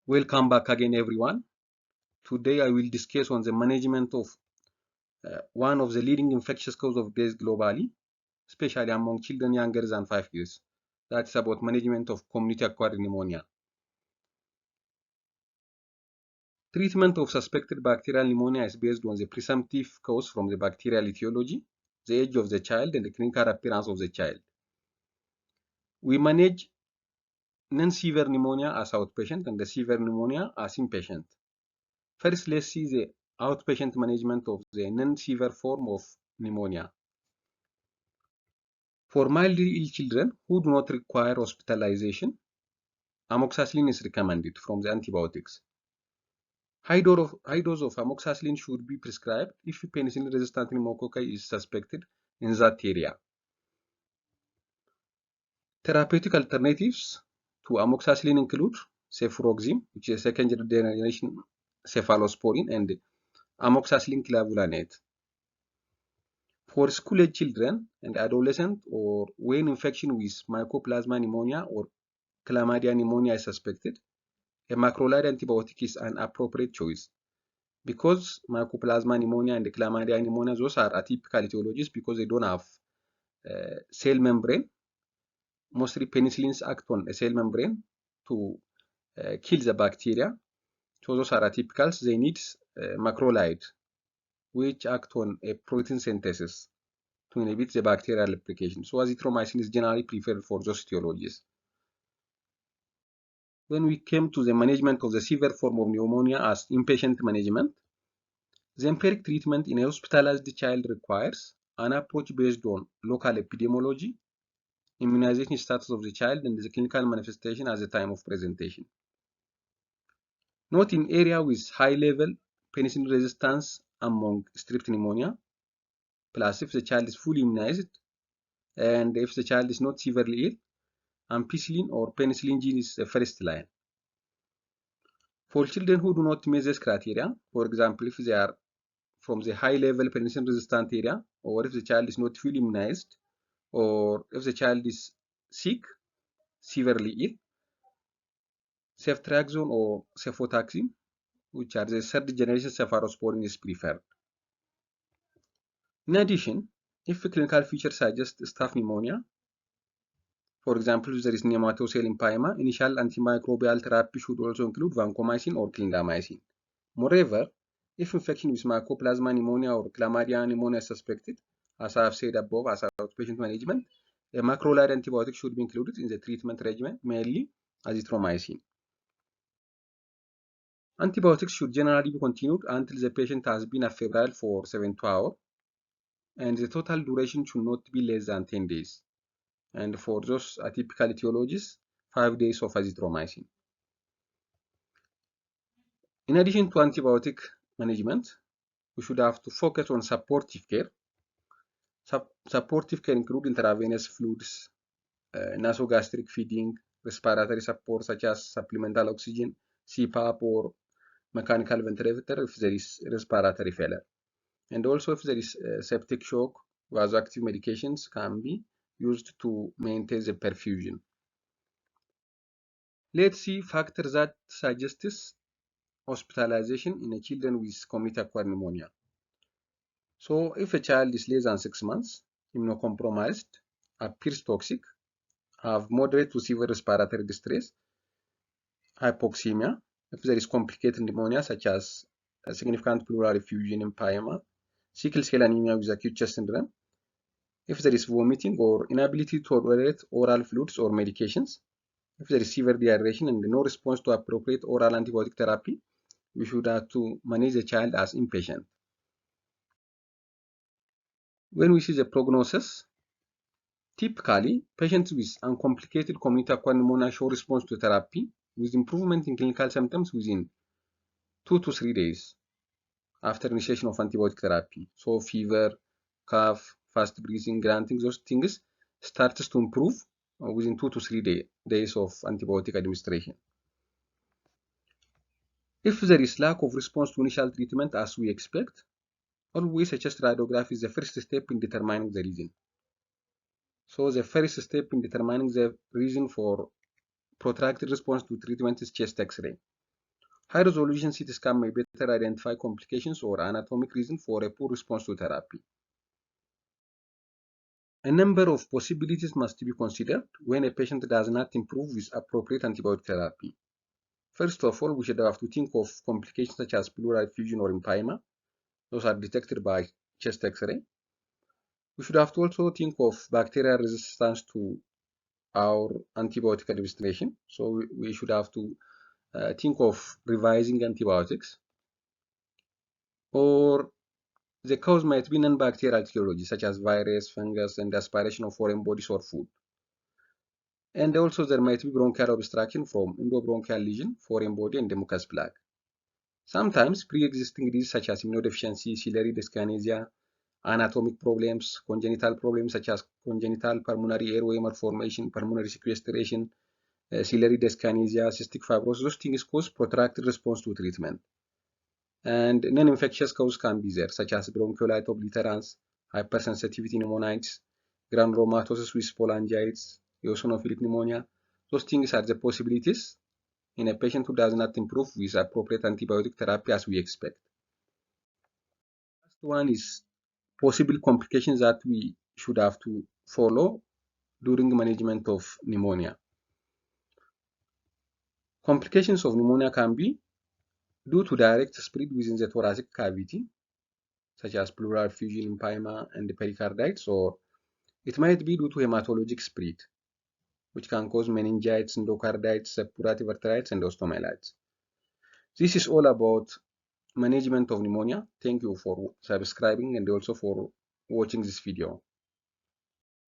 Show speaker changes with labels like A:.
A: Welcome back again, everyone. Today I will discuss on the management of one of the leading infectious causes of death globally, especially among children younger than 5 years. That's about management of community-acquired pneumonia. Treatment of suspected bacterial pneumonia is based on the presumptive cause from the bacterial etiology, the age of the child, and the clinical appearance of the child. We manage non-severe pneumonia as outpatient and the severe pneumonia as inpatient. First, let's see the outpatient management of the non-severe form of pneumonia. For mildly ill children who do not require hospitalization, amoxicillin is recommended from the antibiotics. High dose of amoxicillin should be prescribed if penicillin-resistant pneumococci is suspected in that area. Therapeutic alternatives to amoxicillin include cefuroxime, which is a second-generation cephalosporin, and amoxicillin clavulanate. For school-age children and adolescents, or when infection with mycoplasma pneumonia or chlamydia pneumonia is suspected, a macrolide antibiotic is an appropriate choice. Because mycoplasma pneumonia and chlamydia pneumonia, those are atypical etiologies because they don't have cell membrane. Mostly penicillins act on a cell membrane to kill the bacteria. So those are atypicals. They need macrolide, which act on a protein synthesis to inhibit the bacterial replication. So azithromycin is generally preferred for those etiologies. When we came to the management of the severe form of pneumonia as inpatient management, the empiric treatment in a hospitalized child requires an approach based on local epidemiology, immunization status of the child, and the clinical manifestation at the time of presentation. Note in area with high level penicillin resistance among strep pneumonia, plus if the child is fully immunized, and if the child is not severely ill, ampicillin or penicillin gene is the first line. For children who do not meet this criteria, for example, if they are from the high-level penicillin-resistant area, or if the child is not fully immunized, or if the child is sick, severely ill, ceftriaxone or cefotaxime, which are the third-generation cephalosporin, is preferred. In addition, if a clinical feature suggests staph pneumonia, for example, if there is nematocell empyema, initial antimicrobial therapy should also include vancomycin or clindamycin. Moreover, if infection with mycoplasma pneumonia or chlamydia pneumonia is suspected, as I have said above, as outpatient management, a macrolide antibiotic should be included in the treatment regimen, mainly azithromycin. Antibiotics should generally be continued until the patient has been febrile for 72 hours, and the total duration should not be less than 10 days. And for those atypical etiologies, 5 days of azithromycin. In addition to antibiotic management, we should have to focus on supportive care. Supportive care include intravenous fluids, nasogastric feeding, respiratory support such as supplemental oxygen, CPAP, or mechanical ventilator if there is respiratory failure. And also if there is septic shock, vasoactive medications can be used to maintain the perfusion. Let's see factors that suggest hospitalization in a children with community-acquired pneumonia. So if a child is less than 6 months, immunocompromised, appears toxic, have moderate to severe respiratory distress, hypoxemia, if there is complicated pneumonia such as a significant pleural effusion empyema, sickle cell anemia with acute chest syndrome, if there is vomiting or inability to tolerate oral fluids or medications, if there is severe dehydration and no response to appropriate oral antibiotic therapy, we should have to manage the child as inpatient. When we see the prognosis, typically, patients with uncomplicated community-acquired pneumonia show response to therapy with improvement in clinical symptoms within 2 to 3 days after initiation of antibiotic therapy. So fever, cough, fast breathing, grunting, those things starts to improve within 2 to 3 days of antibiotic administration. If there is lack of response to initial treatment as we expect, always a chest radiograph is the first step in determining the reason. So the first step in determining the reason for protracted response to treatment is chest X-ray. High-resolution CT scan may better identify complications or anatomic reason for a poor response to therapy. A number of possibilities must be considered when a patient does not improve with appropriate antibiotic therapy. First of all, we should have to think of complications such as pleural effusion or empyema. Those are detected by chest X-ray. We should have to also think of bacterial resistance to our antibiotic administration. So we should have to think of revising antibiotics. Or the cause might be non-bacterial etiology, such as virus, fungus, and aspiration of foreign bodies or food. And also there might be bronchial obstruction from endobronchial lesion, foreign body, and mucus plug. Sometimes pre-existing diseases such as immunodeficiency, ciliary dyskinesia, anatomic problems, congenital problems such as congenital pulmonary airway malformation, pulmonary sequestration, ciliary dyskinesia, cystic fibrosis, those things cause protracted response to treatment. And non-infectious causes can be there, such as bronchiolite obliterans, hypersensitivity pneumonitis, granulomatosis with spolangitis, eosinophilic pneumonia. Those things are the possibilities in a patient who does not improve with appropriate antibiotic therapy as we expect. Last one is possible complications that we should have to follow during management of pneumonia. Complications of pneumonia can be due to direct spread within the thoracic cavity, such as pleural effusion, empyema, and pericarditis, or it might be due to hematologic spread, which can cause meningitis, endocarditis, suppurative arthritis, and osteomyelitis. This is all about management of pneumonia. Thank you for subscribing and also for watching this video.